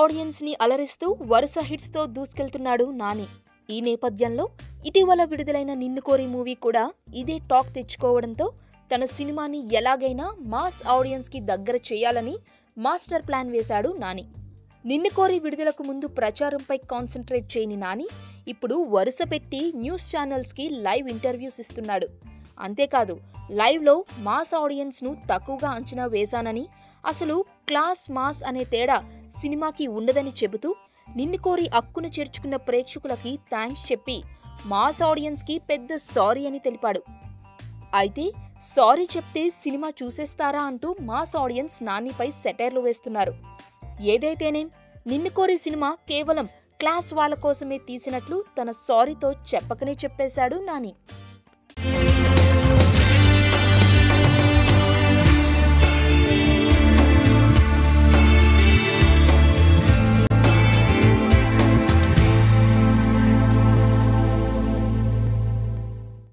Audience ని అలరిస్తూ వరుస hits తో దూసుకెళ్తున్నాడు నాని. ఈ నేపథ్యంలో ఇటీవల విడుదలైన నిన్ను కోరి మూవీ కూడా ఇదే టాక్ తెచ్చుకోవడంతో తన సినిమాని ఎలాగైనా మాస్ ఆడియన్స్ కి దగ్గర చేయాలని మాస్టర్ ప్లాన్ వేశాడు నాని. నిన్ను కోరి విడుదలకు ముందు ప్రచారంపై కాన్సంట్రేట్ చేయని నాని ఇప్పుడు వరుస పెట్టి న్యూస్ ఛానల్స్ కి లైవ్ ఇంటర్వ్యూస్ ఇస్తున్నాడు. అంతేకాదు లైవ్లో మాస్ ఆడియన్స్ ను తక్కువగా అంచనా వేశానని, అసలు క్లాస్ మాస్ అనే తేడా సినిమాకి ఉండదని చెబుతూ నిన్ను కోరి హక్కును చేర్చుకున్న ప్రేక్షకులకి థ్యాంక్స్ చెప్పి మాస్ ఆడియన్స్ కి పెద్ద సారీ అని తెలిపాడు. అయితే సారీ చెప్తే సినిమా చూసేస్తారా అంటూ మాస్ ఆడియన్స్ నానిపై సెటైర్లు వేస్తున్నారు. ఏదైతేనేం నిన్ను కోరి సినిమా కేవలం క్లాస్ వాళ్ళ కోసమే తీసినట్లు తన సారీతో చెప్పకనే చెప్పేశాడు నాని.